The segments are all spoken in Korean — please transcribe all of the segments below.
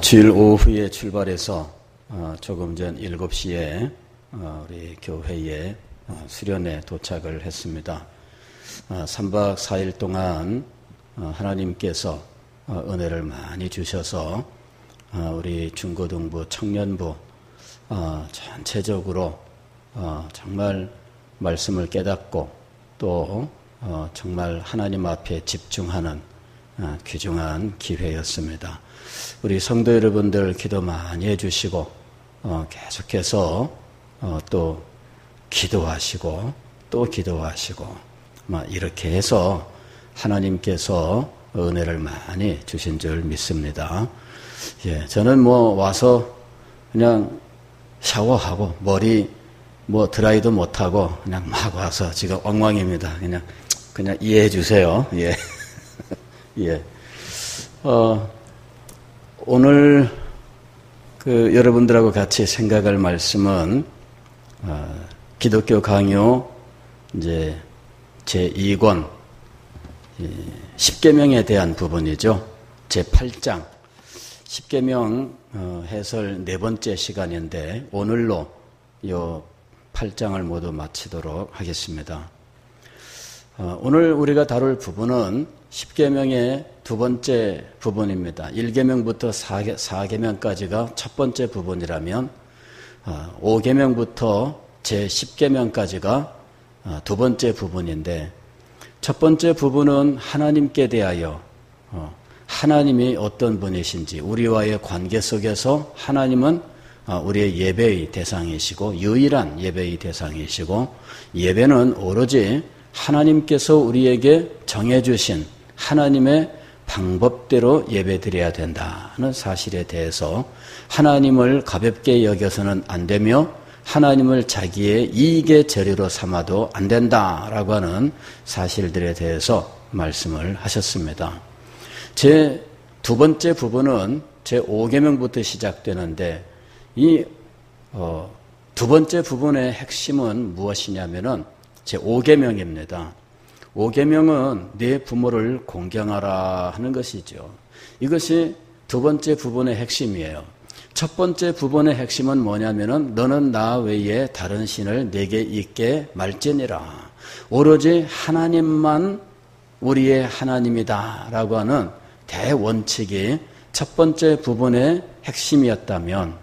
주일 오후에 출발해서 조금 전 7시에 우리 교회에 수련회 도착을 했습니다. 3박 4일 동안 하나님께서 은혜를 많이 주셔서 우리 중고등부, 청년부 전체적으로 정말 말씀을 깨닫고 또 정말 하나님 앞에 집중하는 귀중한 기회였습니다. 우리 성도 여러분들 기도 많이 해주시고 계속해서 또 기도하시고 또 기도하시고 이렇게 해서 하나님께서 은혜를 많이 주신 줄 믿습니다. 저는 와서 그냥 샤워하고 머리 드라이도 못하고 그냥 막 와서 지금 엉망입니다. 그냥 이해해 주세요. 예. 오늘 여러분들하고 같이 생각할 말씀은 기독교 강요 이제 제2권 10계명에 대한 부분이죠. 제8장 10계명 해설 4번째 시간인데 오늘로 이 8장을 모두 마치도록 하겠습니다. 오늘 우리가 다룰 부분은 10계명의 두 번째 부분입니다. 1계명부터 4계명까지가 첫 번째 부분이라면 5계명부터 제10계명까지가 두 번째 부분인데 첫 번째 부분은 하나님께 대하여 하나님이 어떤 분이신지 우리와의 관계 속에서 하나님은 우리의 예배의 대상이시고 유일한 예배의 대상이시고 예배는 오로지 하나님께서 우리에게 정해주신 하나님의 방법대로 예배드려야 된다는 사실에 대해서 하나님을 가볍게 여겨서는 안 되며 하나님을 자기의 이익의 재료로 삼아도 안 된다라고 하는 사실들에 대해서 말씀을 하셨습니다. 제 두 번째 부분은 제 5계명부터 시작되는데 이 두 번째 부분의 핵심은 무엇이냐면은 제 5계명입니다. 5계명은 네 부모를 공경하라 하는 것이죠. 이것이 두 번째 부분의 핵심이에요. 첫 번째 부분의 핵심은 뭐냐면은 너는 나 외에 다른 신을 내게 있게 말지니라. 오로지 하나님만 우리의 하나님이다라고 하는 대원칙이 첫 번째 부분의 핵심이었다면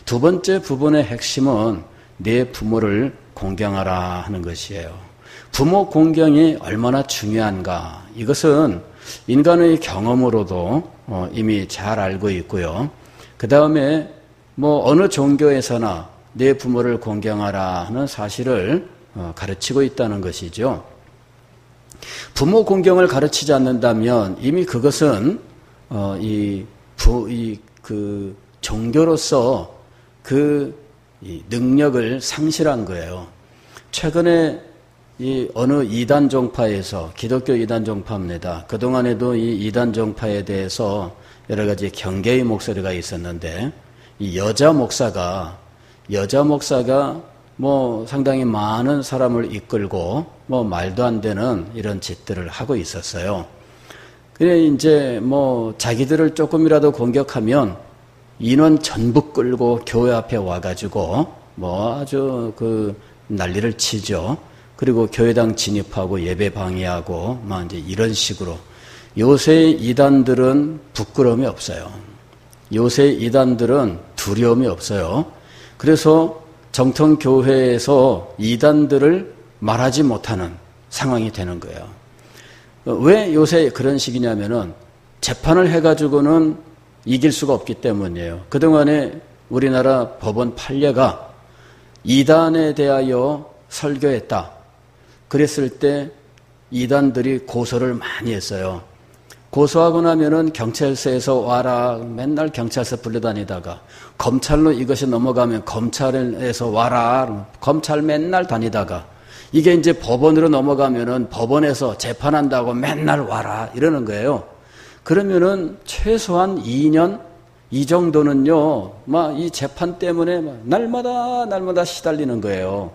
두 번째 부분의 핵심은 네 부모를 공경하라 하는 것이에요. 부모 공경이 얼마나 중요한가 이것은 인간의 경험으로도 이미 잘 알고 있고요. 그 다음에 어느 종교에서나 내 부모를 공경하라 하는 사실을 가르치고 있다는 것이죠. 부모 공경을 가르치지 않는다면 이미 그것은 종교로서 이 능력을 상실한 거예요. 최근에 어느 이단 종파에서 기독교 이단 종파입니다. 그동안에도 이 이단 종파에 대해서 여러 가지 경계의 목소리가 있었는데 이 여자 목사가 상당히 많은 사람을 이끌고 말도 안 되는 이런 짓들을 하고 있었어요. 그래 이제 자기들을 조금이라도 공격하면 인원 전부 끌고 교회 앞에 와가지고 아주 난리를 치죠. 그리고 교회당 진입하고 예배 방해하고 이제 이런 식으로 요새 이단들은 부끄러움이 없어요. 요새 이단들은 두려움이 없어요. 그래서 정통 교회에서 이단들을 말하지 못하는 상황이 되는 거예요. 왜 요새 그런 식이냐면은 재판을 해가지고는 이길 수가 없기 때문이에요. 그동안에 우리나라 법원 판례가 이단에 대하여 설교했다. 그랬을 때 이단들이 고소를 많이 했어요. 고소하고 나면은 경찰서에서 와라. 맨날 경찰서 불러다니다가 검찰로 이것이 넘어가면 검찰에서 와라. 검찰 맨날 다니다가 이게 이제 법원으로 넘어가면은 법원에서 재판한다고 맨날 와라. 이러는 거예요. 그러면은 최소한 2년 이 정도는요, 이 재판 때문에 날마다 시달리는 거예요.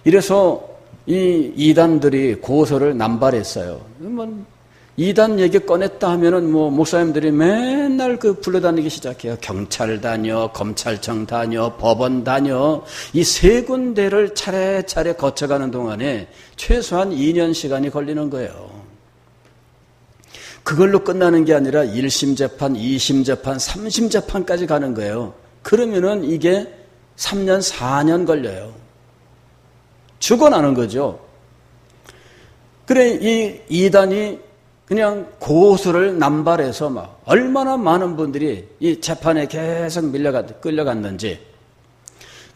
이래서 이 이단들이 고소를 남발했어요. 이단 얘기 꺼냈다 하면은 뭐 목사님들이 맨날 그 불러다니기 시작해요. 경찰 다녀, 검찰청 다녀, 법원 다녀. 이 세 군데를 차례차례 거쳐가는 동안에 최소한 2년 시간이 걸리는 거예요. 그걸로 끝나는 게 아니라 1심 재판, 2심 재판, 3심 재판까지 가는 거예요. 그러면은 이게 3년, 4년 걸려요. 죽어나는 거죠. 그래, 이 이단이 그냥 고소를 남발해서 막 얼마나 많은 분들이 이 재판에 계속 끌려갔는지.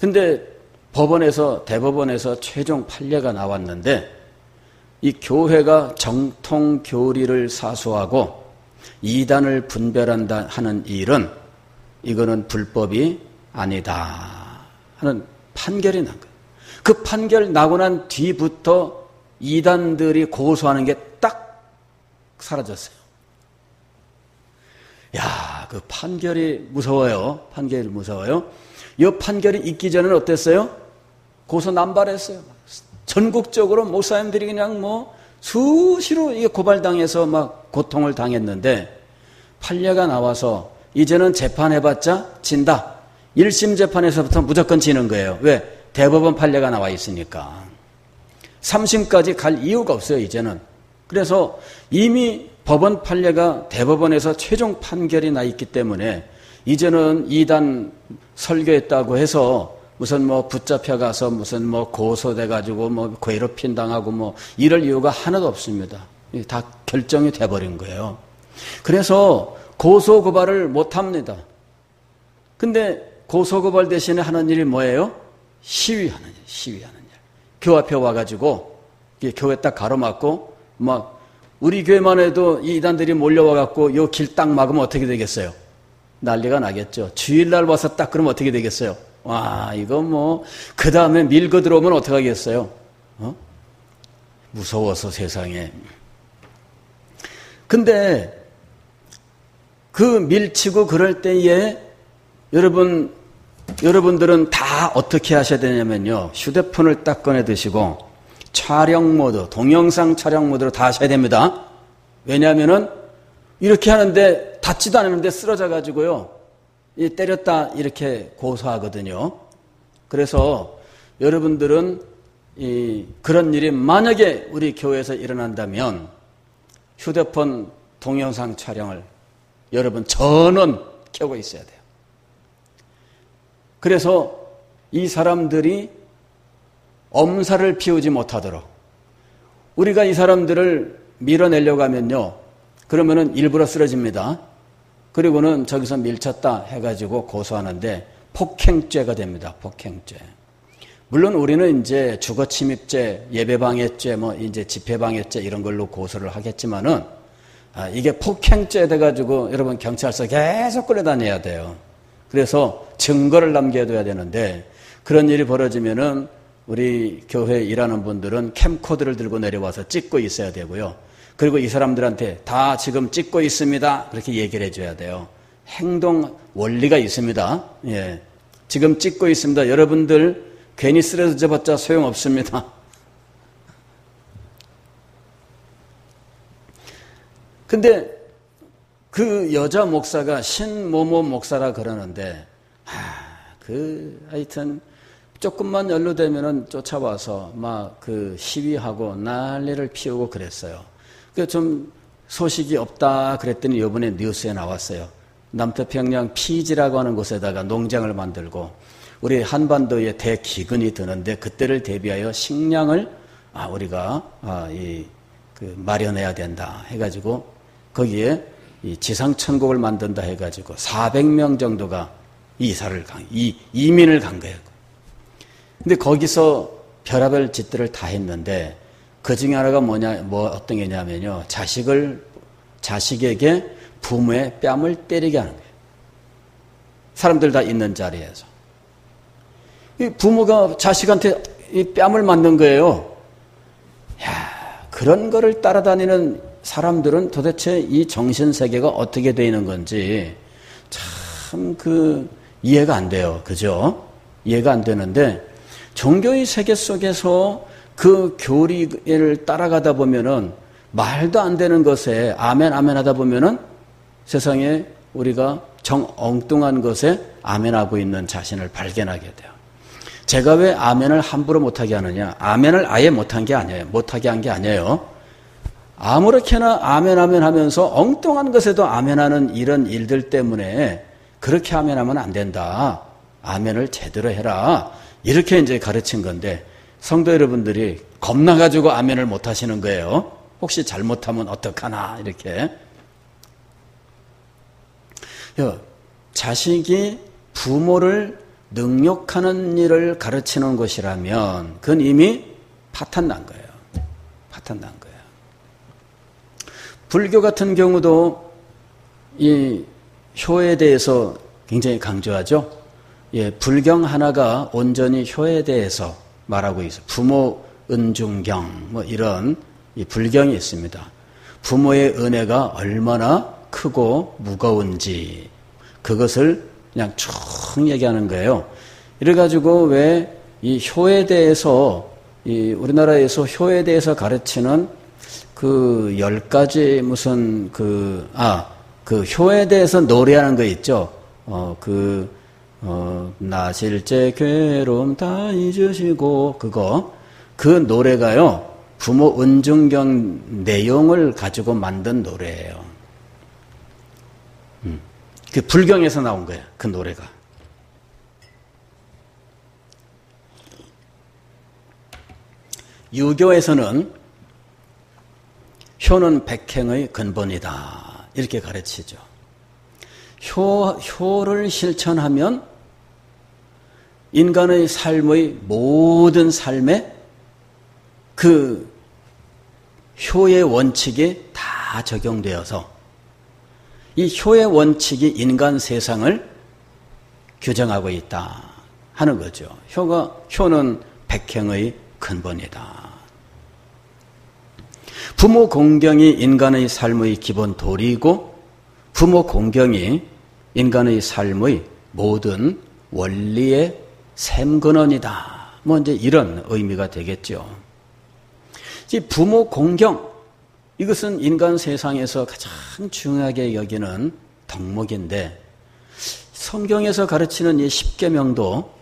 근데 대법원에서 최종 판례가 나왔는데 이 교회가 정통 교리를 사수하고 이단을 분별한다 하는 일은 이거는 불법이 아니다 하는 판결이 난 거예요. 그 판결 나고 난 뒤부터 이단들이 고소하는 게 딱 사라졌어요. 야, 그 판결이 무서워요. 판결이 무서워요. 이 판결이 있기 전에는 어땠어요? 고소 남발했어요. 전국적으로 목사님들이 그냥 뭐 수시로 이게 고발당해서 막 고통을 당했는데 판례가 나와서 이제는 재판해봤자 진다. 1심 재판에서부터 무조건 지는 거예요. 왜? 대법원 판례가 나와 있으니까. 3심까지 갈 이유가 없어요, 이제는. 그래서 이미 법원 판례가 대법원에서 최종 판결이 나 있기 때문에 이제는 이단 설교했다고 해서 무슨 뭐 붙잡혀가서 무슨 뭐 고소돼가지고 뭐 괴롭힘 당하고 뭐 이럴 이유가 하나도 없습니다. 다 결정이 돼버린 거예요. 그래서 고소고발을 못합니다. 근데 고소고발 대신에 하는 일이 뭐예요? 시위하는 일. 교회 앞에 와가지고 교회 딱 가로막고 막 우리 교회만 해도 이 이단들이 몰려와갖고 요 길 딱 막으면 어떻게 되겠어요? 난리가 나겠죠. 주일날 와서 딱 그러면 어떻게 되겠어요? 와, 이거 뭐 그 다음에 밀고 들어오면 어떡하겠어요? 무서워서 세상에. 근데 그 밀치고 그럴 때에 여러분들은 다 어떻게 하셔야 되냐면요. 휴대폰을 딱 꺼내 드시고 촬영 모드, 동영상 촬영 모드로 다 하셔야 됩니다. 왜냐하면은 이렇게 하는데 닿지도 않았는데 쓰러져 가지고요. 때렸다 이렇게 고소하거든요. 그래서 여러분들은 그런 일이 만약에 우리 교회에서 일어난다면 휴대폰 동영상 촬영을 여러분 전원 켜고 있어야 돼요. 그래서 이 사람들이 엄살을 피우지 못하도록 우리가 이 사람들을 밀어내려고 하면요. 그러면은 일부러 쓰러집니다. 그리고는 저기서 밀쳤다 해가지고 고소하는데 폭행죄가 됩니다. 폭행죄. 물론 우리는 이제 주거침입죄, 예배방해죄, 뭐 이제 집회방해죄 이런 걸로 고소를 하겠지만은 이게 폭행죄 돼가지고 여러분 경찰서 계속 끌려다녀야 돼요. 그래서 증거를 남겨둬야 되는데 그런 일이 벌어지면은 우리 교회에 일하는 분들은 캠코더를 들고 내려와서 찍고 있어야 되고요. 그리고 이 사람들한테 다 지금 찍고 있습니다. 그렇게 얘기를 해줘야 돼요. 행동 원리가 있습니다. 예, 지금 찍고 있습니다. 여러분들 괜히 쓰러져봤자 소용없습니다. 근데 그 여자 목사가 신모모 목사라 그러는데 하여튼 조금만 연루되면은 쫓아와서 막 그 시위하고 난리를 피우고 그랬어요. 그 좀 소식이 없다 그랬더니 이번에 뉴스에 나왔어요. 남태평양 피지라고 하는 곳에다가 농장을 만들고 우리 한반도에 대기근이 드는데 그때를 대비하여 식량을 우리가 마련해야 된다 해가지고 거기에 이 지상천국을 만든다 해가지고 400명 정도가 이민을 간 거예요. 근데 거기서 별의별 짓들을 다 했는데 그 중에 하나가 어떤 게냐면요. 자식에게 부모의 뺨을 때리게 하는 거예요. 사람들 다 있는 자리에서. 이 부모가 자식한테 이 뺨을 맞는 거예요. 그런 거를 따라다니는 사람들은 도대체 이 정신세계가 어떻게 되는 건지 참 이해가 안 돼요. 그죠? 이해가 안 되는데 종교의 세계 속에서 그 교리를 따라가다 보면은 말도 안 되는 것에 아멘 아멘 하다 보면은 세상에 우리가 정 엉뚱한 것에 아멘하고 있는 자신을 발견하게 돼요. 제가 왜 아멘을 함부로 못하게 하느냐? 아멘을 아예 못한 게 아니에요. 못하게 한 게 아니에요. 아무렇게나 아멘 아멘 하면서 엉뚱한 것에도 아멘하는 이런 일들 때문에 그렇게 아멘하면 안 된다. 아멘을 제대로 해라. 이렇게 이제 가르친 건데 성도 여러분들이 겁나가지고 아멘을 못 하시는 거예요. 혹시 잘못하면 어떡하나 이렇게. 자식이 부모를 능욕하는 일을 가르치는 것이라면 그건 이미 파탄난 거예요. 파탄난 거예요. 불교 같은 경우도 이 효에 대해서 굉장히 강조하죠. 예, 불경 하나가 온전히 효에 대해서 말하고 있어요. 부모 은중경 뭐 이런 이 불경이 있습니다. 부모의 은혜가 얼마나 크고 무거운지 그것을 그냥 쭉 얘기하는 거예요. 이래가지고 왜 이 효에 대해서 이 우리나라에서 효에 대해서 가르치는 그 10가지 무슨 그 효에 대해서 노래하는 거 있죠. 나실제 괴로움 다 잊으시고 그 노래가요. 부모 은중경 내용을 가지고 만든 노래예요. 그 불경에서 나온 거예요. 그 노래가. 유교에서는 효는 백행의 근본이다. 이렇게 가르치죠. 효를 실천하면 인간의 삶의 모든 삶에 그 효의 원칙이 다 적용되어서 이 효의 원칙이 인간 세상을 규정하고 있다 하는 거죠. 효는 백행의 근본이다. 부모 공경이 인간의 삶의 기본 도리이고 부모 공경이 인간의 삶의 모든 원리의 샘근원이다. 뭐 이제 이런 의미가 되겠죠. 이 부모 공경 이것은 인간 세상에서 가장 중요하게 여기는 덕목인데 성경에서 가르치는 이 십계명도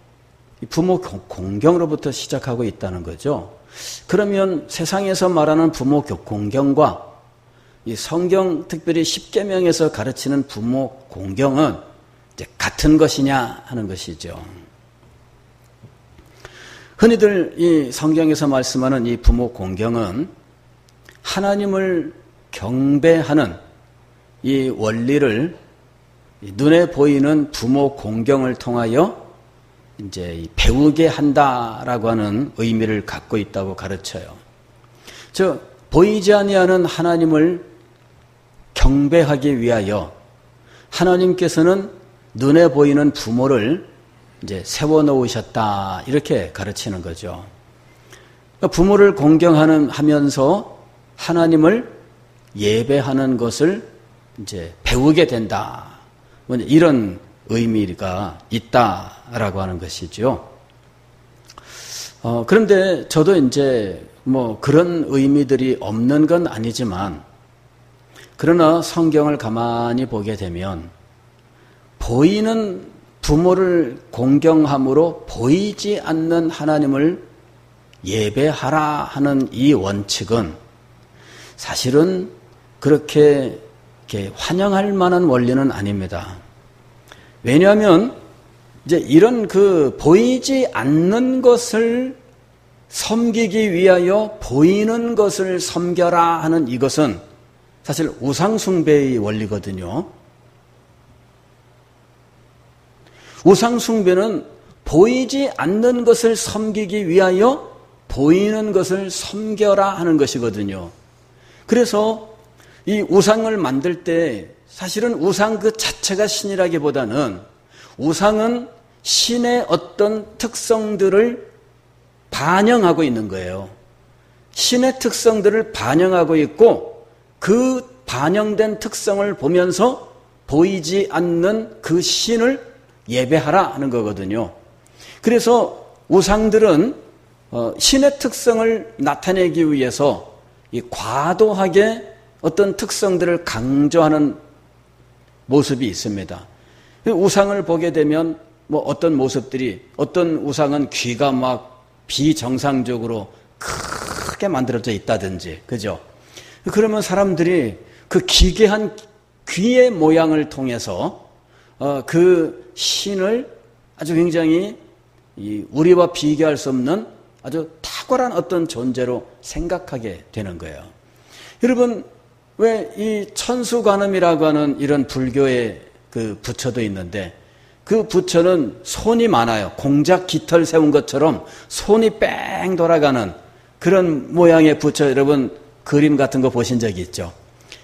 부모 공경으로부터 시작하고 있다는 거죠. 그러면 세상에서 말하는 부모 공경과 이 성경 특별히 십계명에서 가르치는 부모 공경은 이제 같은 것이냐 하는 것이죠. 흔히들 이 성경에서 말씀하는 이 부모 공경은 하나님을 경배하는 이 원리를 눈에 보이는 부모 공경을 통하여 이제 배우게 한다라고 하는 의미를 갖고 있다고 가르쳐요. 보이지 아니하는 하나님을 경배하기 위하여 하나님께서는 눈에 보이는 부모를 이제 세워놓으셨다 이렇게 가르치는 거죠. 부모를 공경하면서 하나님을 예배하는 것을 이제 배우게 된다. 이런 의미가 있다라고 하는 것이죠. 그런데 저도 이제 뭐 그런 의미들이 없는 건 아니지만 그러나 성경을 가만히 보게 되면 보이는 부모를 공경함으로 보이지 않는 하나님을 예배하라 하는 이 원칙은 사실은 그렇게 환영할 만한 원리는 아닙니다. 왜냐하면 이제 이런 그 보이지 않는 것을 섬기기 위하여 보이는 것을 섬겨라 하는 이것은 사실 우상숭배의 원리거든요. 우상숭배는 보이지 않는 것을 섬기기 위하여 보이는 것을 섬겨라 하는 것이거든요. 그래서 이 우상을 만들 때 사실은 우상 그 자체가 신이라기보다는 우상은 신의 어떤 특성들을 반영하고 있는 거예요. 신의 특성들을 반영하고 있고 그 반영된 특성을 보면서 보이지 않는 그 신을 예배하라 하는 거거든요. 그래서 우상들은 신의 특성을 나타내기 위해서 이 과도하게 어떤 특성들을 강조하는 모습이 있습니다. 우상을 보게 되면 뭐 어떤 모습들이, 어떤 우상은 귀가 막 비정상적으로 크게 만들어져 있다든지, 그죠? 그러면 사람들이 그 기괴한 귀의 모양을 통해서 그 신을 아주 굉장히 우리와 비교할 수 없는 아주 탁월한 어떤 존재로 생각하게 되는 거예요. 여러분, 왜 이 천수관음이라고 하는 이런 불교의 그 부처도 있는데, 그 부처는 손이 많아요. 공작 깃털 세운 것처럼 손이 뺑 돌아가는 그런 모양의 부처, 여러분 그림 같은 거 보신 적이 있죠?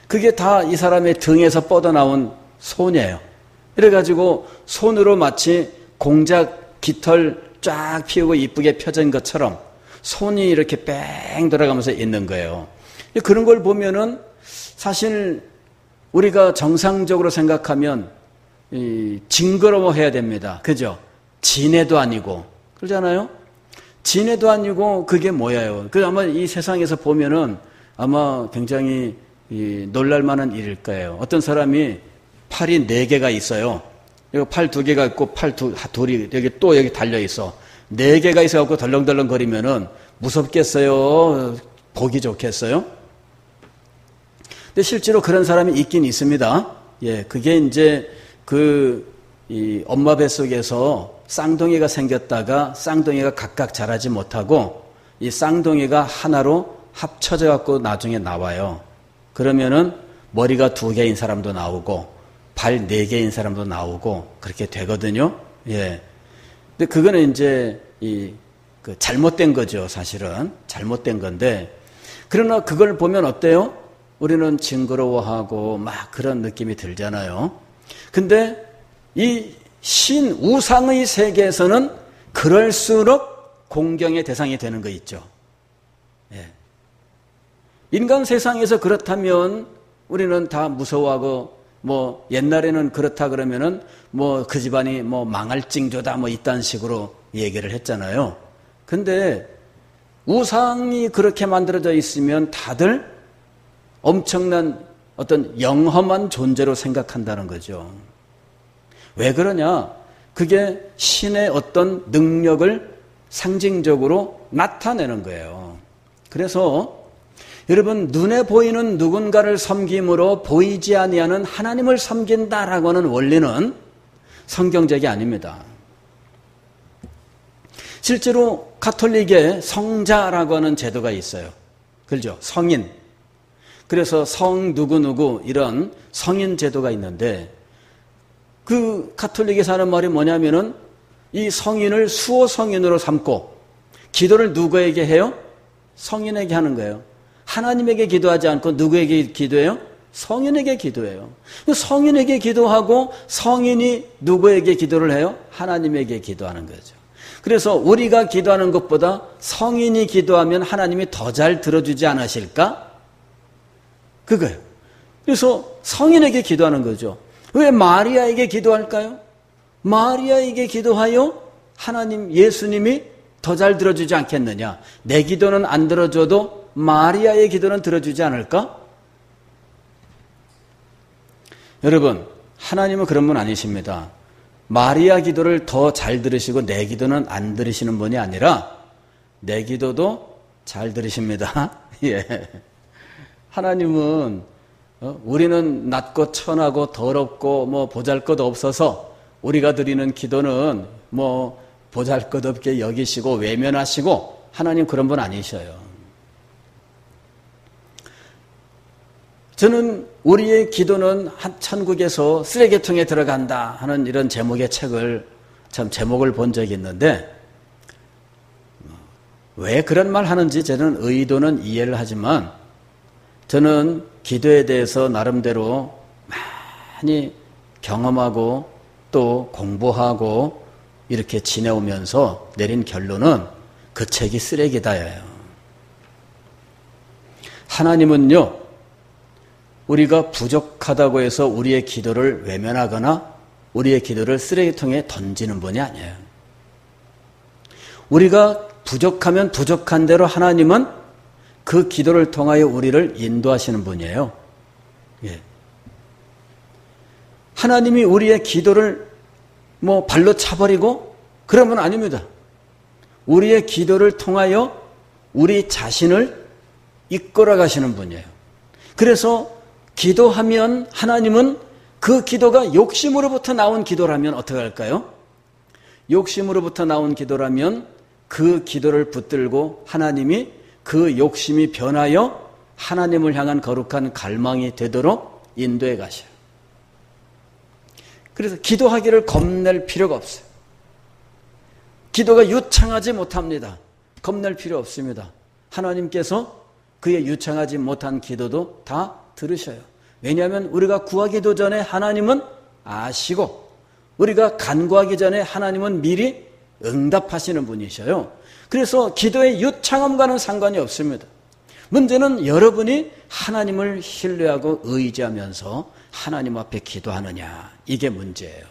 그게 다 이 사람의 등에서 뻗어나온 손이에요. 그래가지고 손으로 마치 공작 깃털 쫙 피우고 이쁘게 펴진 것처럼 손이 이렇게 뺑 돌아가면서 있는 거예요. 그런 걸 보면은 사실 우리가 정상적으로 생각하면 징그러워해야 됩니다. 그죠? 진해도 아니고 그러잖아요. 진해도 아니고 그게 뭐예요? 그 아마 이 세상에서 보면은 아마 굉장히 놀랄만한 일일 거예요. 어떤 사람이 팔이 4개가 있어요. 여기 팔 2개가 있고 팔 둘이 여기 또 여기 달려 있어. 4개가 있어갖고 덜렁덜렁 거리면은 무섭겠어요? 보기 좋겠어요? 근데 실제로 그런 사람이 있긴 있습니다. 예, 그게 이제 이 엄마 뱃속에서 쌍둥이가 생겼다가 쌍둥이가 각각 자라지 못하고 이 쌍둥이가 하나로 합쳐져 갖고 나중에 나와요. 그러면은 머리가 2개인 사람도 나오고 발 4개인 사람도 나오고 그렇게 되거든요. 예. 근데 그거는 이제 그 잘못된 거죠, 사실은. 잘못된 건데. 그러나 그걸 보면 어때요? 우리는 징그러워하고 막 그런 느낌이 들잖아요. 근데 이 우상의 세계에서는 그럴수록 공경의 대상이 되는 거 있죠. 예. 인간 세상에서 그렇다면 우리는 다 무서워하고 뭐 옛날에는 그렇다 그러면은 뭐 그 집안이 뭐 망할 징조다 뭐 이딴 식으로 얘기를 했잖아요. 근데 우상이 그렇게 만들어져 있으면 다들 엄청난 어떤 영험한 존재로 생각한다는 거죠. 왜 그러냐? 그게 신의 어떤 능력을 상징적으로 나타내는 거예요. 그래서 여러분, 눈에 보이는 누군가를 섬김으로 보이지 아니하는 하나님을 섬긴다라고 하는 원리는 성경적이 아닙니다. 실제로 가톨릭에 성자라고 하는 제도가 있어요. 그렇죠? 성인. 그래서 성 누구누구 이런 성인 제도가 있는데 그 가톨릭에서 하는 말이 뭐냐면은 이 성인을 수호 성인으로 삼고 기도를 누구에게 해요? 성인에게 하는 거예요. 하나님에게 기도하지 않고 누구에게 기도해요? 성인에게 기도해요. 성인에게 기도하고 성인이 누구에게 기도를 해요? 하나님에게 기도하는 거죠. 그래서 우리가 기도하는 것보다 성인이 기도하면 하나님이 더 잘 들어주지 않으실까? 그거예요. 그래서 성인에게 기도하는 거죠. 왜 마리아에게 기도할까요? 마리아에게 기도하여 하나님 예수님이 더 잘 들어주지 않겠느냐? 내 기도는 안 들어줘도 마리아의 기도는 들어주지 않을까? 여러분, 하나님은 그런 분 아니십니다. 마리아 기도를 더 잘 들으시고 내 기도는 안 들으시는 분이 아니라 내 기도도 잘 들으십니다. 예. 하나님은 우리는 낮고 천하고 더럽고 뭐 보잘것 없어서 우리가 드리는 기도는 뭐 보잘것 없게 여기시고 외면하시고 하나님 그런 분 아니셔요. 저는 우리의 기도는 천국에서 쓰레기통에 들어간다 하는 이런 제목의 책을 제목을 본 적이 있는데 왜 그런 말 하는지 저는 의도는 이해를 하지만 저는 기도에 대해서 나름대로 많이 경험하고 또 공부하고 이렇게 지내오면서 내린 결론은 그 책이 쓰레기다예요. 하나님은요, 우리가 부족하다고 해서 우리의 기도를 외면하거나 우리의 기도를 쓰레기통에 던지는 분이 아니에요. 우리가 부족하면 부족한 대로 하나님은 그 기도를 통하여 우리를 인도하시는 분이에요. 예. 하나님이 우리의 기도를 발로 차버리고 그러면 아닙니다. 우리의 기도를 통하여 우리 자신을 이끌어 가시는 분이에요. 그래서 기도하면 하나님은 그 기도가 욕심으로부터 나온 기도라면 어떻게 할까요? 욕심으로부터 나온 기도라면 그 기도를 붙들고 하나님이 그 욕심이 변하여 하나님을 향한 거룩한 갈망이 되도록 인도해 가셔요. 그래서 기도하기를 겁낼 필요가 없어요. 기도가 유창하지 못합니다. 겁낼 필요 없습니다. 하나님께서 그의 유창하지 못한 기도도 다 들으셔요. 왜냐하면 우리가 구하기도 전에 하나님은 아시고 우리가 간구하기 전에 하나님은 미리 응답하시는 분이셔요. 그래서 기도의 유창함과는 상관이 없습니다. 문제는 여러분이 하나님을 신뢰하고 의지하면서 하나님 앞에 기도하느냐, 이게 문제예요.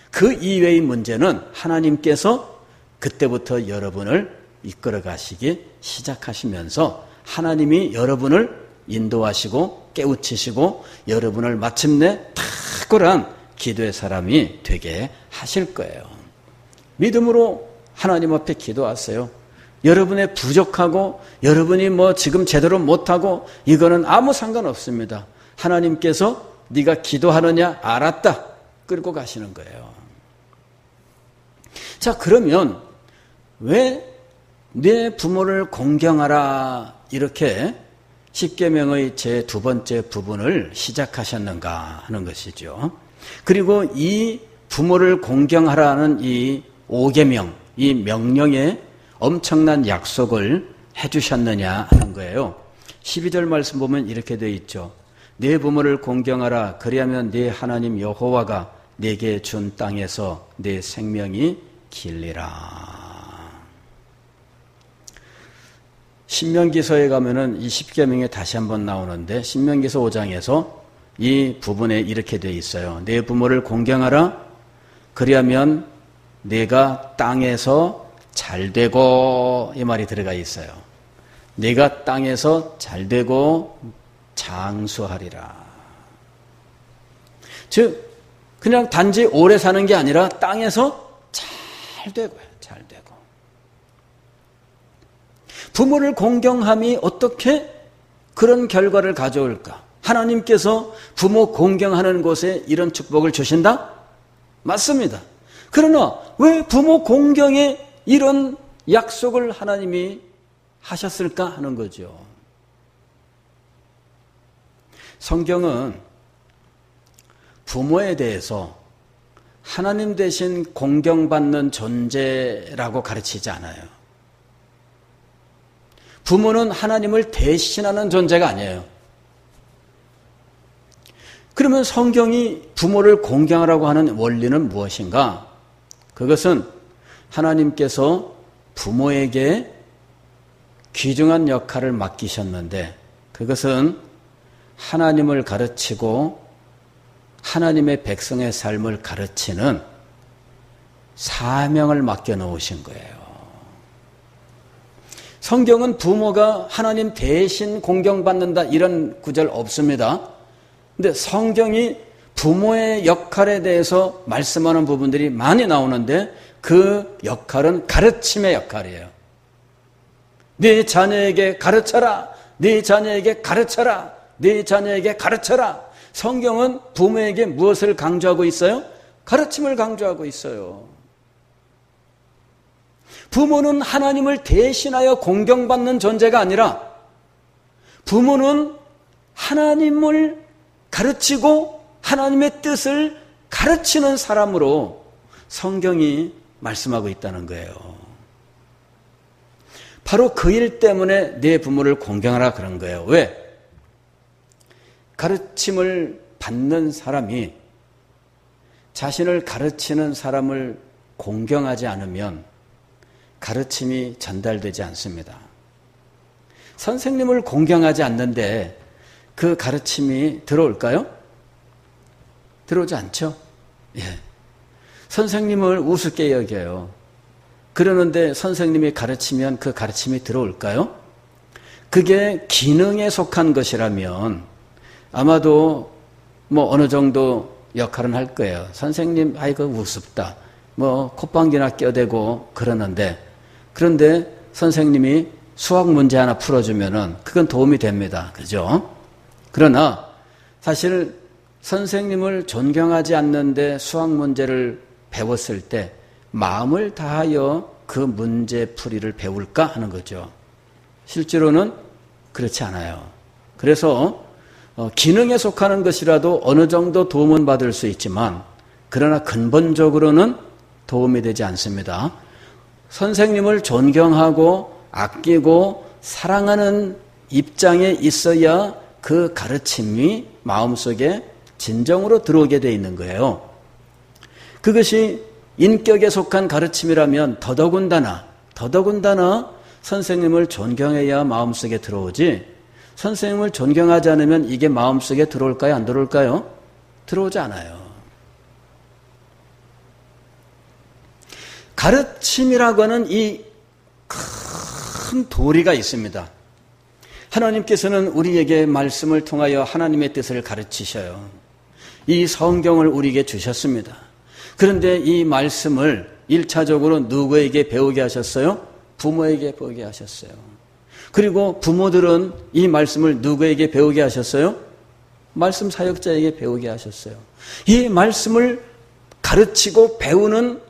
그 이외의 문제는 하나님께서 그때부터 여러분을 이끌어 가시기 시작하시면서 하나님이 여러분을 인도하시고 깨우치시고 여러분을 마침내 탁월한 기도의 사람이 되게 하실 거예요. 믿음으로 하나님 앞에 기도하세요. 여러분의 부족하고 여러분이 지금 제대로 못하고 이거는 아무 상관없습니다. 하나님께서 네가 기도하느냐 알았다 끌고 가시는 거예요. 자, 그러면 왜 내 부모를 공경하라 이렇게 십계명의 제 두 번째 부분을 시작하셨는가 하는 것이죠. 그리고 이 부모를 공경하라는 이 5계명, 이 명령에 엄청난 약속을 해주셨느냐 하는 거예요. 12절 말씀 보면 이렇게 되어 있죠. 내 부모를 공경하라. 그리하면 네 하나님 여호와가 네게 준 땅에서 네 생명이 길리라. 신명기서에 가면은 이 10계명이 다시 한번 나오는데 신명기서 5장에서 이 부분에 이렇게 되어 있어요. 내 부모를 공경하라. 그리하면 내가 땅에서 잘되고, 이 말이 들어가 있어요. 내가 땅에서 잘되고 장수하리라. 즉 그냥 단지 오래 사는 게 아니라 땅에서 잘되고요. 잘되고. 부모를 공경함이 어떻게 그런 결과를 가져올까? 하나님께서 부모 공경하는 곳에 이런 축복을 주신다? 맞습니다. 그러나 왜 부모 공경에 이런 약속을 하나님이 하셨을까 하는 거죠. 성경은 부모에 대해서 하나님 대신 공경받는 존재라고 가르치지 않아요. 부모는 하나님을 대신하는 존재가 아니에요. 그러면 성경이 부모를 공경하라고 하는 원리는 무엇인가? 그것은 하나님께서 부모에게 귀중한 역할을 맡기셨는데 그것은 하나님을 가르치고 하나님의 백성의 삶을 가르치는 사명을 맡겨놓으신 거예요. 성경은 부모가 하나님 대신 공경받는다 이런 구절 없습니다. 근데 성경이 부모의 역할에 대해서 말씀하는 부분들이 많이 나오는데 그 역할은 가르침의 역할이에요. 네 자녀에게 가르쳐라. 네 자녀에게 가르쳐라. 네 자녀에게 가르쳐라. 성경은 부모에게 무엇을 강조하고 있어요? 가르침을 강조하고 있어요. 부모는 하나님을 대신하여 공경받는 존재가 아니라 부모는 하나님을 가르치고 하나님의 뜻을 가르치는 사람으로 성경이 말씀하고 있다는 거예요. 바로 그 일 때문에 내 부모를 공경하라 그런 거예요. 왜? 가르침을 받는 사람이 자신을 가르치는 사람을 공경하지 않으면 가르침이 전달되지 않습니다. 선생님을 공경하지 않는데 그 가르침이 들어올까요? 들어오지 않죠? 예. 선생님을 우습게 여겨요. 그러는데 선생님이 가르치면 그 가르침이 들어올까요? 그게 기능에 속한 것이라면 아마도 뭐 어느 정도 역할은 할 거예요. 선생님, 아이고 우습다. 뭐 콧방귀나 껴대고 그러는데, 그런데 선생님이 수학 문제 하나 풀어주면은 그건 도움이 됩니다. 그죠? 그러나 사실 선생님을 존경하지 않는데 수학 문제를 배웠을 때 마음을 다하여 그 문제 풀이를 배울까 하는 거죠. 실제로는 그렇지 않아요. 그래서 기능에 속하는 것이라도 어느 정도 도움은 받을 수 있지만, 그러나 근본적으로는 도움이 되지 않습니다. 선생님을 존경하고 아끼고 사랑하는 입장에 있어야 그 가르침이 마음속에 진정으로 들어오게 되어 있는 거예요. 그것이 인격에 속한 가르침이라면 더더군다나 선생님을 존경해야 마음속에 들어오지, 선생님을 존경하지 않으면 이게 마음속에 들어올까요? 안 들어올까요? 들어오지 않아요. 가르침이라고 하는 이 큰 도리가 있습니다. 하나님께서는 우리에게 말씀을 통하여 하나님의 뜻을 가르치셔요. 이 성경을 우리에게 주셨습니다. 그런데 이 말씀을 1차적으로 누구에게 배우게 하셨어요? 부모에게 배우게 하셨어요. 그리고 부모들은 이 말씀을 누구에게 배우게 하셨어요? 말씀 사역자에게 배우게 하셨어요. 이 말씀을 가르치고 배우는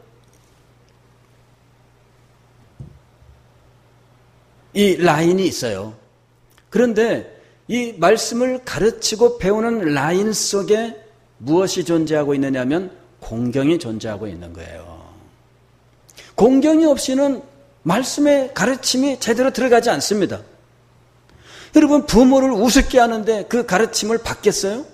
이 라인이 있어요. 그런데 이 말씀을 가르치고 배우는 라인 속에 무엇이 존재하고 있느냐면 공경이 존재하고 있는 거예요. 공경이 없이는 말씀의 가르침이 제대로 들어가지 않습니다. 여러분, 부모를 우습게 하는데 그 가르침을 받겠어요?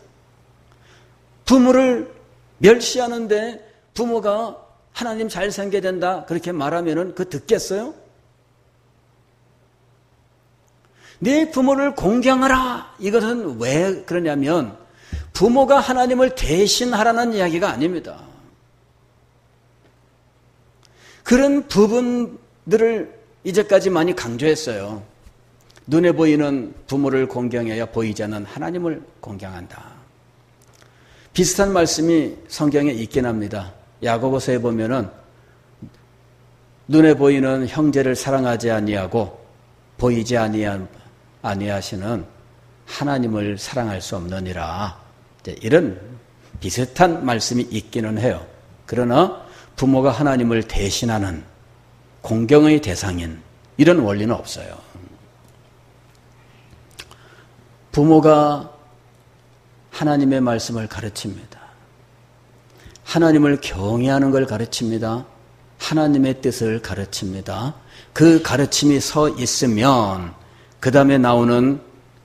부모를 멸시하는데 부모가 하나님 잘 살게 된다 그렇게 말하면은 그 듣겠어요? 네 부모를 공경하라. 이것은 왜 그러냐면 부모가 하나님을 대신하라는 이야기가 아닙니다. 그런 부분들을 이제까지 많이 강조했어요. 눈에 보이는 부모를 공경해야 보이지 않는 하나님을 공경한다. 비슷한 말씀이 성경에 있긴 합니다. 야고보서에 보면은 눈에 보이는 형제를 사랑하지 아니하고 보이지 아니하시는 하나님을 사랑할 수 없느니라. 이런 비슷한 말씀이 있기는 해요. 그러나 부모가 하나님을 대신하는 공경의 대상인 이런 원리는 없어요. 부모가 하나님의 말씀을 가르칩니다. 하나님을 경외하는 걸 가르칩니다. 하나님의 뜻을 가르칩니다. 그 가르침이 서 있으면 그 다음에 나오는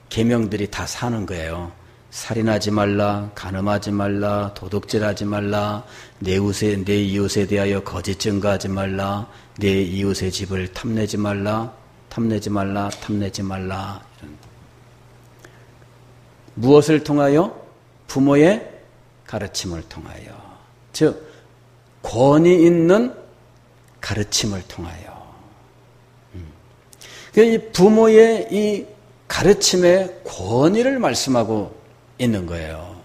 계명들이 다 사는 거예요. 살인하지 말라, 간음하지 말라, 도둑질하지 말라, 내 이웃에 대하여 거짓 증거하지 말라, 내 이웃의 집을 탐내지 말라. 무엇을 통하여? 부모의 가르침을 통하여. 즉 권위 있는 가르침을 통하여. 이 부모의 이 가르침의 권위를 말씀하고 있는 거예요.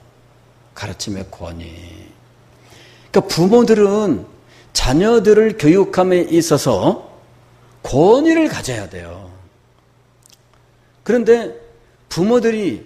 가르침의 권위. 그러니까 부모들은 자녀들을 교육함에 있어서 권위를 가져야 돼요. 그런데 부모들이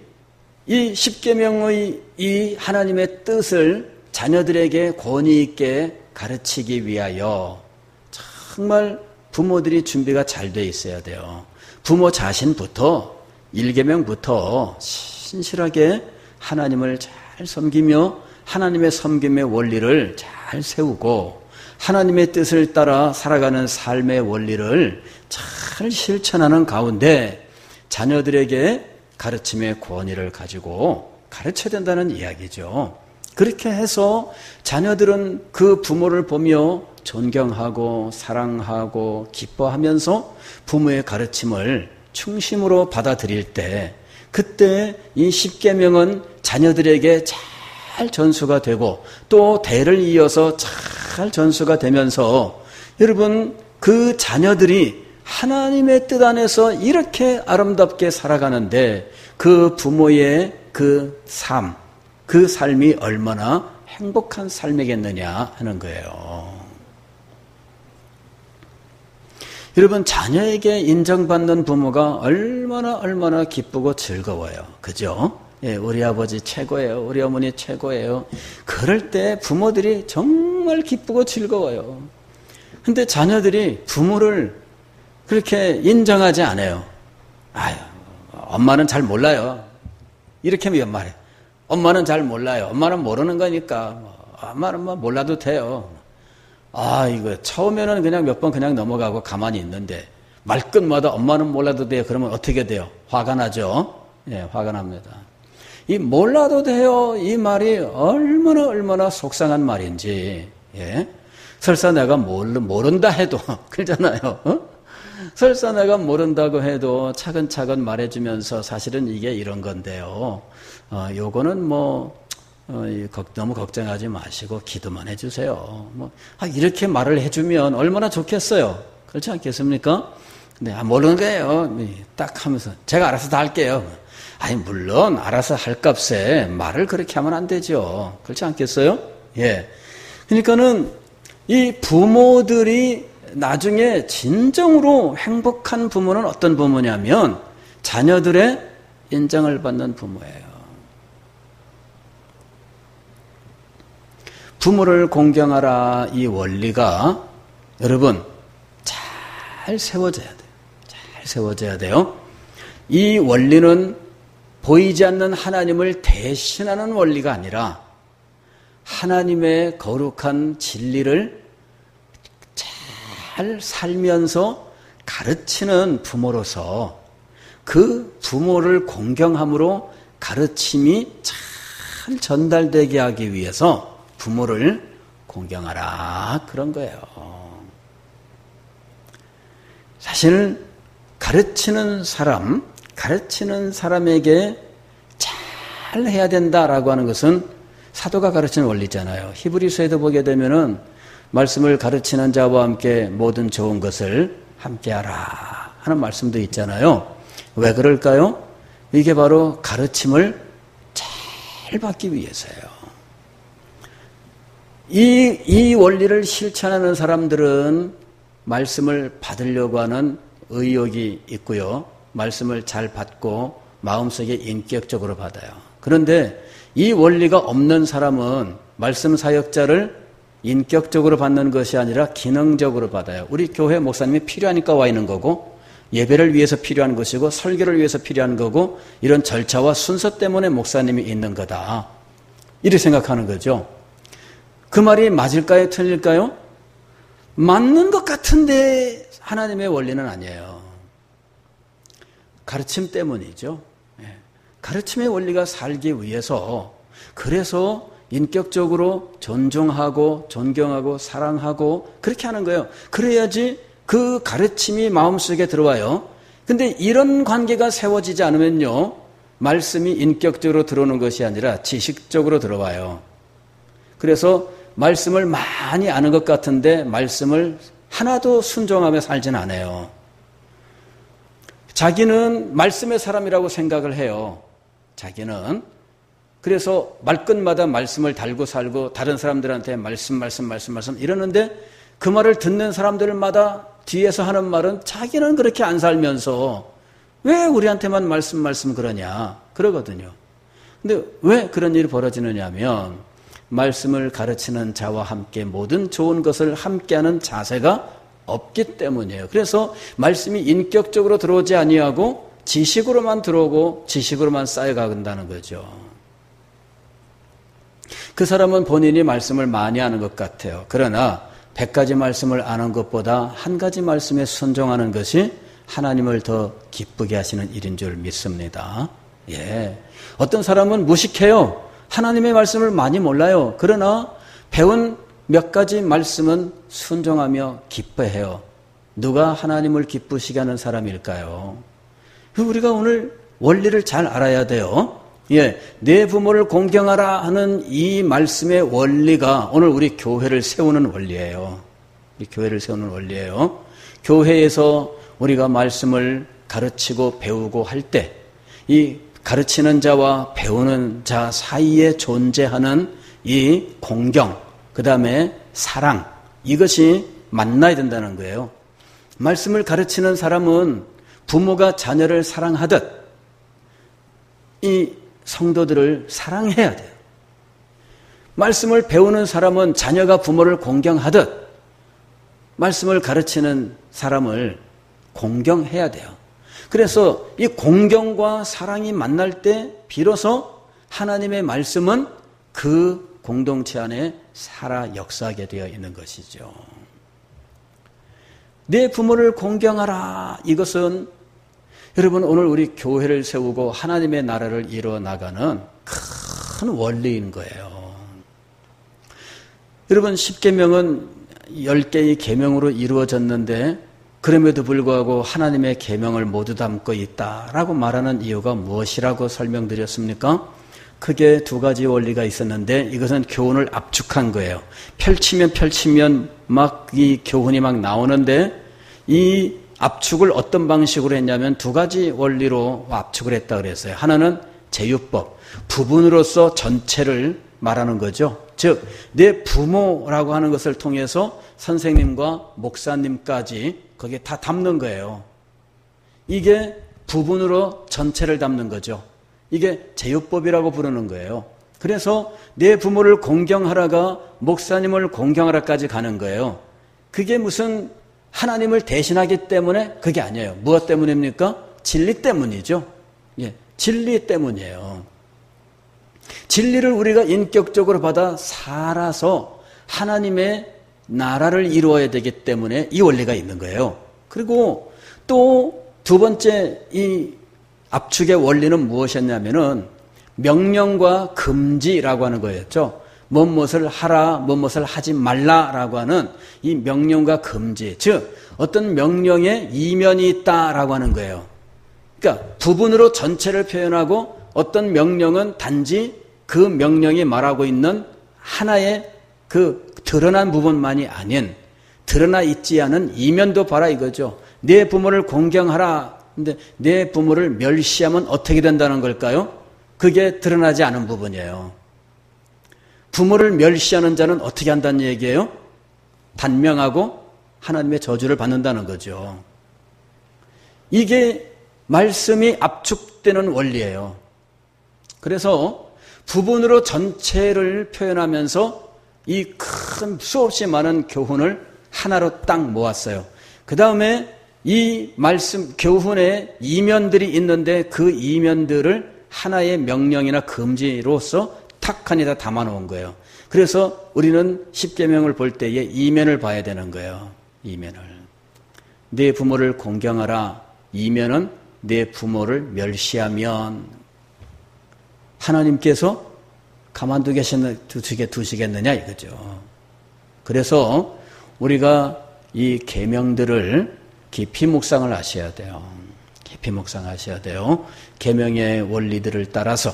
이 십계명의 이 하나님의 뜻을 자녀들에게 권위 있게 가르치기 위하여 정말 부모들이 준비가 잘 돼 있어야 돼요. 부모 자신부터 1계명부터 신실하게 하나님을 잘 섬기며 하나님의 섬김의 원리를 잘 세우고 하나님의 뜻을 따라 살아가는 삶의 원리를 잘 실천하는 가운데 자녀들에게 가르침의 권위를 가지고 가르쳐야 된다는 이야기죠. 그렇게 해서 자녀들은 그 부모를 보며 존경하고 사랑하고 기뻐하면서 부모의 가르침을 충심으로 받아들일 때 그때 이 십계명은 자녀들에게 잘 전수가 되고 또 대를 이어서 잘 전수가 되면서 여러분 그 자녀들이 하나님의 뜻 안에서 이렇게 아름답게 살아가는데 그 부모의 그 삶이 얼마나 행복한 삶이겠느냐 하는 거예요. 여러분, 자녀에게 인정받는 부모가 얼마나 기쁘고 즐거워요. 그죠? 예, 우리 아버지 최고예요. 우리 어머니 최고예요. 그럴 때 부모들이 정말 기쁘고 즐거워요. 근데 자녀들이 부모를 그렇게 인정하지 않아요. 아유, 엄마는 잘 몰라요. 이렇게 하면 말해. 엄마는 잘 몰라요. 엄마는 모르는 거니까. 엄마는 뭐 몰라도 돼요. 이거 처음에는 그냥 몇 번 그냥 넘어가고 가만히 있는데 말끝마다 엄마는 몰라도 돼요. 그러면 어떻게 돼요? 화가 나죠? 예, 화가 납니다. 이 몰라도 돼요. 이 말이 얼마나 속상한 말인지. 예. 설사 내가 모른다 해도 그러잖아요. 설사 내가 모른다고 해도 차근차근 말해주면서 사실은 이게 이런 건데요. 요거는 너무 걱정하지 마시고 기도만 해주세요. 이렇게 말을 해주면 얼마나 좋겠어요. 그렇지 않겠습니까? 근데 모르는 거예요. 딱 하면서 제가 알아서 다 할게요. 물론 알아서 할 값에 말을 그렇게 하면 안 되죠. 그렇지 않겠어요? 예. 그러니까는 이 부모들이 나중에 진정으로 행복한 부모는 어떤 부모냐면 자녀들의 인정을 받는 부모예요. 부모를 공경하라 이 원리가 여러분 잘 세워져야 돼요. 잘 세워져야 돼요. 이 원리는 보이지 않는 하나님을 대신하는 원리가 아니라 하나님의 거룩한 진리를 잘 살면서 가르치는 부모로서 그 부모를 공경함으로 가르침이 잘 전달되게 하기 위해서 부모를 공경하라 그런 거예요. 사실 가르치는 사람에게 잘 해야 된다라고 하는 것은 사도가 가르치는 원리잖아요. 히브리서에도 보게 되면은 말씀을 가르치는 자와 함께 모든 좋은 것을 함께하라 하는 말씀도 있잖아요. 왜 그럴까요? 이게 바로 가르침을 잘 받기 위해서예요. 이 원리를 실천하는 사람들은 말씀을 받으려고 하는 의욕이 있고요. 말씀을 잘 받고 마음속에 인격적으로 받아요. 그런데 이 원리가 없는 사람은 말씀 사역자를 인격적으로 받는 것이 아니라 기능적으로 받아요. 우리 교회 목사님이 필요하니까 와 있는 거고 예배를 위해서 필요한 것이고 설교를 위해서 필요한 거고 이런 절차와 순서 때문에 목사님이 있는 거다. 이렇게 생각하는 거죠. 그 말이 맞을까요? 틀릴까요? 맞는 것 같은데 하나님의 원리는 아니에요. 가르침 때문이죠. 가르침의 원리가 살기 위해서 그래서 인격적으로 존중하고 존경하고 사랑하고 그렇게 하는 거예요. 그래야지 그 가르침이 마음속에 들어와요. 근데 이런 관계가 세워지지 않으면요. 말씀이 인격적으로 들어오는 것이 아니라 지식적으로 들어와요. 그래서 말씀을 많이 아는 것 같은데 말씀을 하나도 순종하며 살진 않아요. 자기는 말씀의 사람이라고 생각을 해요. 자기는. 그래서 말끝마다 말씀을 달고 살고 다른 사람들한테 말씀 이러는데 그 말을 듣는 사람들마다 뒤에서 하는 말은 자기는 그렇게 안 살면서 왜 우리한테만 말씀 그러냐 그러거든요. 근데 왜 그런 일이 벌어지느냐 하면 말씀을 가르치는 자와 함께 모든 좋은 것을 함께하는 자세가 없기 때문이에요. 그래서 말씀이 인격적으로 들어오지 아니하고 지식으로만 들어오고 지식으로만 쌓여간다는 거죠. 그 사람은 본인이 말씀을 많이 아는 것 같아요. 그러나 100가지 말씀을 아는 것보다 한 가지 말씀에 순종하는 것이 하나님을 더 기쁘게 하시는 일인 줄 믿습니다. 예. 어떤 사람은 무식해요. 하나님의 말씀을 많이 몰라요. 그러나 배운 몇 가지 말씀은 순종하며 기뻐해요. 누가 하나님을 기쁘시게 하는 사람일까요? 우리가 오늘 원리를 잘 알아야 돼요. 예, 내 부모를 공경하라 하는 이 말씀의 원리가 오늘 우리 교회를 세우는 원리예요. 우리 교회를 세우는 원리예요. 교회에서 우리가 말씀을 가르치고 배우고 할 때 이 가르치는 자와 배우는 자 사이에 존재하는 이 공경, 그 다음에 사랑, 이것이 만나야 된다는 거예요. 말씀을 가르치는 사람은 부모가 자녀를 사랑하듯 이 성도들을 사랑해야 돼요. 말씀을 배우는 사람은 자녀가 부모를 공경하듯 말씀을 가르치는 사람을 공경해야 돼요. 그래서 이 공경과 사랑이 만날 때 비로소 하나님의 말씀은 그 공동체 안에 살아 역사하게 되어 있는 것이죠. 내 부모를 공경하라. 이것은 여러분 오늘 우리 교회를 세우고 하나님의 나라를 이루어 나가는 큰 원리인 거예요. 여러분 10계명은 10개의 계명으로 이루어졌는데 그럼에도 불구하고 하나님의 계명을 모두 담고 있다라고 말하는 이유가 무엇이라고 설명드렸습니까? 크게 두 가지 원리가 있었는데 이것은 교훈을 압축한 거예요. 펼치면 막 이 교훈이 막 나오는데 이 압축을 어떤 방식으로 했냐면 두 가지 원리로 압축을 했다 그랬어요. 하나는 제유법, 부분으로서 전체를 말하는 거죠. 즉, 내 부모라고 하는 것을 통해서 선생님과 목사님까지 거기에 다 담는 거예요. 이게 부분으로 전체를 담는 거죠. 이게 제유법이라고 부르는 거예요. 그래서 내 부모를 공경하라가 목사님을 공경하라까지 가는 거예요. 그게 무슨 하나님을 대신하기 때문에 그게 아니에요. 무엇 때문입니까? 진리 때문이죠. 예, 진리 때문이에요. 진리를 우리가 인격적으로 받아 살아서 하나님의 나라를 이루어야 되기 때문에 이 원리가 있는 거예요. 그리고 또 두 번째 이 압축의 원리는 무엇이었냐면은 명령과 금지라고 하는 거였죠. 무엇을 하라, 무엇을 하지 말라라고 하는 이 명령과 금지, 즉 어떤 명령에 이면이 있다라고 하는 거예요. 그러니까 부분으로 전체를 표현하고 어떤 명령은 단지 그 명령이 말하고 있는 하나의 그 드러난 부분만이 아닌 드러나 있지 않은 이면도 봐라 이거죠. 내 부모를 공경하라. 근데 내 부모를 멸시하면 어떻게 된다는 걸까요? 그게 드러나지 않은 부분이에요. 부모를 멸시하는 자는 어떻게 한다는 얘기예요? 단명하고 하나님의 저주를 받는다는 거죠. 이게 말씀이 압축되는 원리예요. 그래서 부분으로 전체를 표현하면서 이 큰 수없이 많은 교훈을 하나로 딱 모았어요. 그 다음에 이 말씀 교훈에 이면들이 있는데 그 이면들을 하나의 명령이나 금지로서 탁하니 담아놓은 거예요. 그래서 우리는 십계명을 볼 때에 이면을 봐야 되는 거예요. 이면을. 내 부모를 공경하라. 이면은 내 부모를 멸시하면 하나님께서 두시겠느냐 이거죠. 그래서 우리가 이 계명들을 깊이 묵상을 하셔야 돼요. 깊이 묵상하셔야 돼요. 계명의 원리들을 따라서.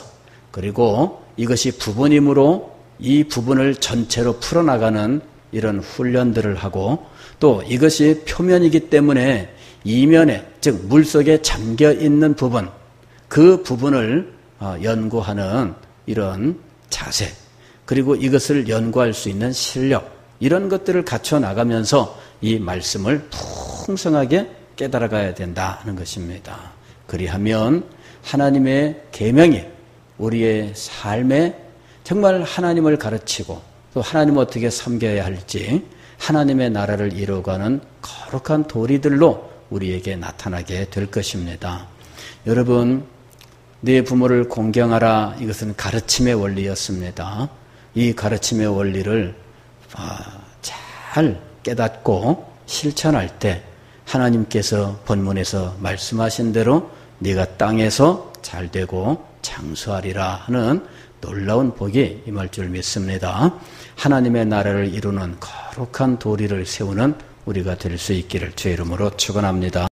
그리고 이것이 부분이므로 이 부분을 전체로 풀어나가는 이런 훈련들을 하고 또 이것이 표면이기 때문에 이면에 즉 물속에 잠겨있는 부분 그 부분을 연구하는 이런 자세 그리고 이것을 연구할 수 있는 실력 이런 것들을 갖춰 나가면서 이 말씀을 풍성하게 깨달아가야 된다는 것입니다. 그리하면 하나님의 계명이 우리의 삶에 정말 하나님을 가르치고 또 하나님을 어떻게 섬겨야 할지 하나님의 나라를 이루어가는 거룩한 도리들로 우리에게 나타나게 될 것입니다. 여러분, 네 부모를 공경하라 이것은 가르침의 원리였습니다. 이 가르침의 원리를 잘 깨닫고 실천할 때 하나님께서 본문에서 말씀하신 대로 네가 땅에서 잘되고 장수하리라 하는 놀라운 복이 임할 줄 믿습니다. 하나님의 나라를 이루는 거룩한 도리를 세우는 우리가 될 수 있기를 주의 이름으로 축원합니다.